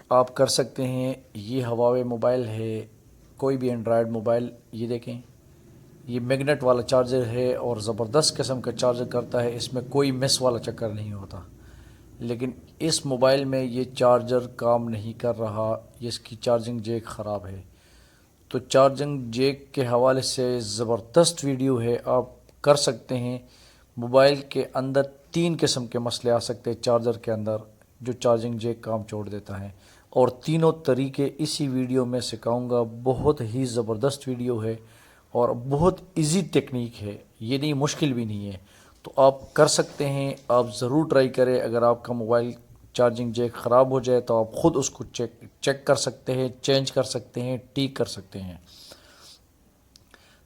آپ کر سکتے ہیں۔ یہ ہواوے موبائل ہے، کوئی بھی اینڈرائڈ موبائل، یہ دیکھیں یہ میگنیٹ والا چارجر ہے اور زبردست قسم کا چارجر کرتا ہے، اس میں کوئی مس والا چکر نہیں ہوتا۔ لیکن اس موبائل میں یہ چارجر کام نہیں کر رہا، اس کی چارجنگ جیک خراب ہے۔ تو چارجنگ جیک کے حوالے سے زبردست ویڈیو ہے، آپ کر سکتے ہیں۔ موبائل کے اندر 3 قسم کے مسئلے آ سکتے ہیں چارجر کے اندر جو چارجنگ جیک کام چھوڑ دیتا ہے، اور تینوں طریقے اسی ویڈیو میں سکھاؤں گا۔ بہت ہی زبردست ویڈیو ہے اور بہت ایزی ٹیکنیک ہے، یہ نہیں مشکل بھی نہیں ہے، تو آپ کر سکتے ہیں۔ آپ ضرور ٹرائی کریں۔ اگر آپ کا موبائل چارجنگ جیک خراب ہو جائے تو آپ خود اس کو چیک کر سکتے ہیں، چینج کر سکتے ہیں، ٹھیک کر سکتے ہیں۔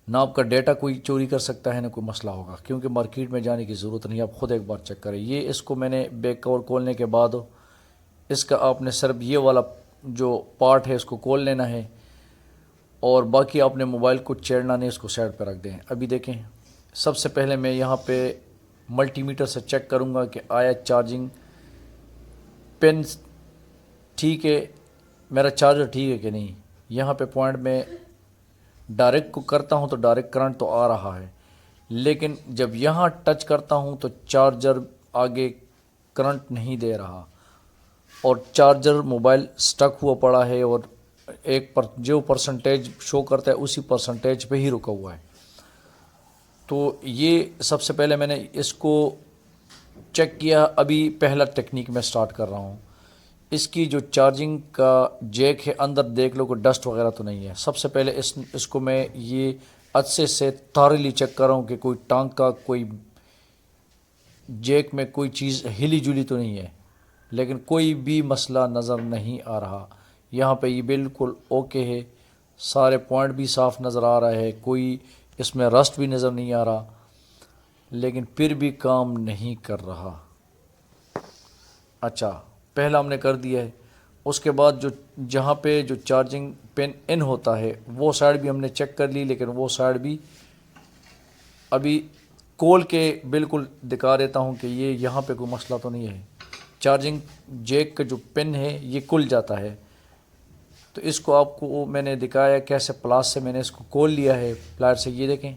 نہ آپ کا ڈیٹا کوئی چوری کر سکتا ہے، نہ کوئی مسئلہ ہوگا، کیونکہ مارکیٹ میں جانے کی ضرورت نہیں، آپ خود ایک بار چیک کریں۔ یہ اس کو میں نے بیک کور کھولنے کے بعد اس کا آپ نے صرف یہ والا جو پارٹ ہے اس کو کھول لینا ہے، اور باقی آپ نے موبائل کو چھیڑنا نہیں، اس کو سائڈ پہ رکھ دیں۔ ابھی دیکھیں، سب سے پہلے میں یہاں پہ ملٹی میٹر سے چیک کروں گا کہ آیا چارجنگ پن ٹھیک ہے، میرا چارجر ٹھیک ہے کہ نہیں۔ یہاں پہ پوائنٹ میں ڈائریکٹ کو کرتا ہوں تو ڈائریکٹ کرنٹ تو آ رہا ہے، لیکن جب یہاں ٹچ کرتا ہوں تو چارجر آگے کرنٹ نہیں دے رہا، اور چارجر موبائل سٹک ہوا پڑا ہے، اور جو پرسنٹیج شو کرتا ہے اسی پرسنٹیج پہ ہی رکا ہوا ہے۔ تو یہ سب سے پہلے میں نے اس کو چیک کیا۔ ابھی پہلا ٹیکنیک میں سٹارٹ کر رہا ہوں۔ اس کی جو چارجنگ کا جیک ہے اندر دیکھ لو کوئی ڈسٹ وغیرہ تو نہیں ہے۔ سب سے پہلے اس کو میں یہ عدسے سے تھارلی چیک کر رہا ہوں کہ کوئی ٹانگ کا کوئی جیک میں کوئی چیز ہلی جلی تو نہیں ہے، لیکن کوئی بھی مسئلہ نظر نہیں آ رہا۔ یہاں پہ یہ بالکل اوکے ہے، سارے پوائنٹ بھی صاف نظر آ رہا ہے، کوئی اس میں رسٹ بھی نظر نہیں آ رہا، لیکن پھر بھی کام نہیں کر رہا۔ اچھا، پہلا ہم نے کر دیا ہے۔ اس کے بعد جہاں پہ جو چارجنگ پن ان ہوتا ہے وہ سائڈ بھی ہم نے چیک کر لی، لیکن وہ سائڈ بھی ابھی کھول کے بالکل دکھا دیتا ہوں کہ یہاں پہ کوئی مسئلہ تو نہیں ہے۔ چارجنگ جیک کا جو پن ہے یہ کھل جاتا ہے، تو اس کو آپ کو میں نے دکھایا کیسے پلاس سے میں نے اس کو کھول لیا ہے، پلائر سے، یہ دیکھیں۔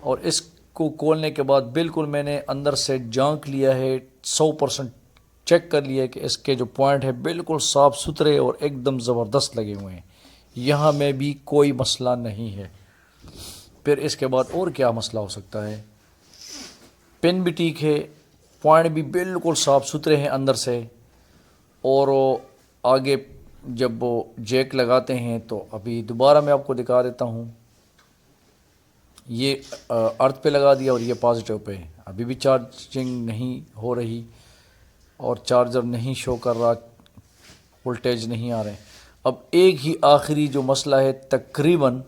اور اس کو کھولنے کے بعد بالکل میں نے اندر سے جانچ لیا ہے، 100% چیک کر لیا کہ اس کے جو پوائنٹ ہے بالکل صاف ستھرے اور ایک دم زبردست لگے ہوئے ہیں، یہاں میں بھی کوئی مسئلہ نہیں ہے۔ پھر اس کے بعد اور کیا مسئلہ ہو سکتا ہے؟ پن بھی ٹھیک ہے، پوائنٹ بھی بالکل صاف ستھرے ہیں اندر سے، اور آگے جب وہ جیک لگاتے ہیں تو ابھی دوبارہ میں آپ کو دکھا دیتا ہوں۔ یہ ارتھ پہ لگا دیا اور یہ پازیٹیو پہ، ابھی بھی چارجنگ نہیں ہو رہی اور چارجر نہیں شو کر رہا، وولٹیج نہیں آ رہے۔ اب ایک ہی آخری جو مسئلہ ہے، تقریباً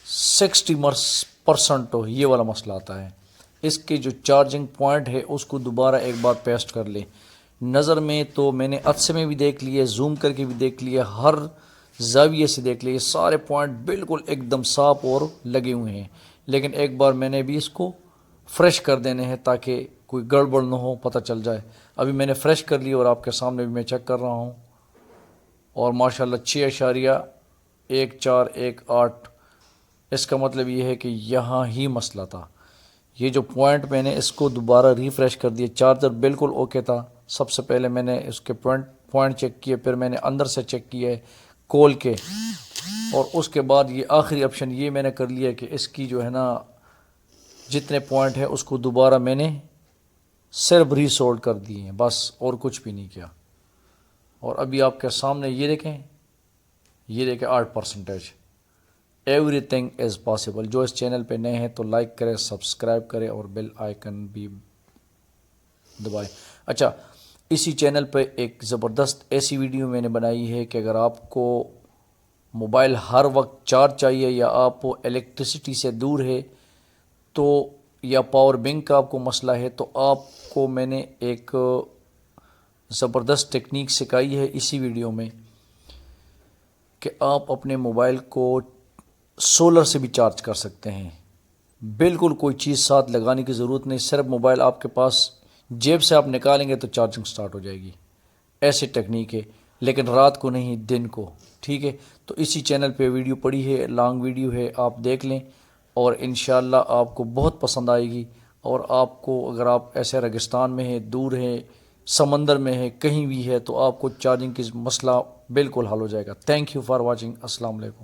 60% یہ والا مسئلہ آتا ہے۔ اس کے جو چارجنگ پوائنٹ ہے اس کو دوبارہ ایک بار پیسٹ کر لیں نظر میں، تو میں نے عدسے میں بھی دیکھ لیے، زوم کر کے بھی دیکھ لیے، ہر زاویے سے دیکھ لیے، سارے پوائنٹ بالکل ایک دم صاف اور لگے ہوئے ہیں، لیکن ایک بار میں نے بھی اس کو فریش کر دینے ہیں تاکہ کوئی گڑبڑ نہ ہو، پتہ چل جائے۔ ابھی میں نے فریش کر لی اور آپ کے سامنے بھی میں چیک کر رہا ہوں، اور ماشاءاللہ 6.1418، اس کا مطلب یہ ہے کہ یہاں ہی مسئلہ تھا۔ یہ جو پوائنٹ میں نے اس کو دوبارہ ریفریش کر دیا، چارجر بالکل اوکے تھا۔ سب سے پہلے میں نے اس کے پوائنٹ چیک کیے، پھر میں نے اندر سے چیک کیا ہے کھول کے، اور اس کے بعد یہ آخری آپشن یہ میں نے کر لیا کہ اس کی جو ہے نا جتنے پوائنٹ ہیں اس کو دوبارہ میں نے صرف ریسولڈ کر دیے ہیں، بس اور کچھ بھی نہیں کیا۔ اور ابھی آپ کے سامنے یہ دیکھیں، 8%۔ Every thing is possible. جو اس چینل پہ نئے ہیں تو لائک کریں، سبسکرائب کریں اور بیل آئیکن بھی دبائیں۔ اچھا، اسی چینل پہ ایک زبردست ایسی ویڈیو میں نے بنائی ہے کہ اگر آپ کو موبائل ہر وقت چارج چاہیے، یا آپ الیکٹرسٹی سے دور ہے تو، یا پاور بینک کا آپ کو مسئلہ ہے، تو آپ کو میں نے ایک زبردست ٹیکنیک سکھائی ہے اسی ویڈیو میں کہ آپ اپنے موبائل کو سولر سے بھی چارج کر سکتے ہیں۔ بالکل کوئی چیز ساتھ لگانے کی ضرورت نہیں، صرف موبائل آپ کے پاس جیب سے آپ نکالیں گے تو چارجنگ سٹارٹ ہو جائے گی۔ ایسی ٹیکنیک ہے، لیکن رات کو نہیں، دن کو، ٹھیک ہے؟ تو اسی چینل پہ ویڈیو پڑی ہے، لانگ ویڈیو ہے، آپ دیکھ لیں اور انشاءاللہ آپ کو بہت پسند آئے گی۔ اور آپ کو اگر آپ ایسے ریگستان میں ہیں، دور ہیں، سمندر میں ہے، کہیں بھی ہے، تو آپ کو چارجنگ کی مسئلہ بالکل حل ہو جائے گا۔ Thank you for watching. السلام علیکم۔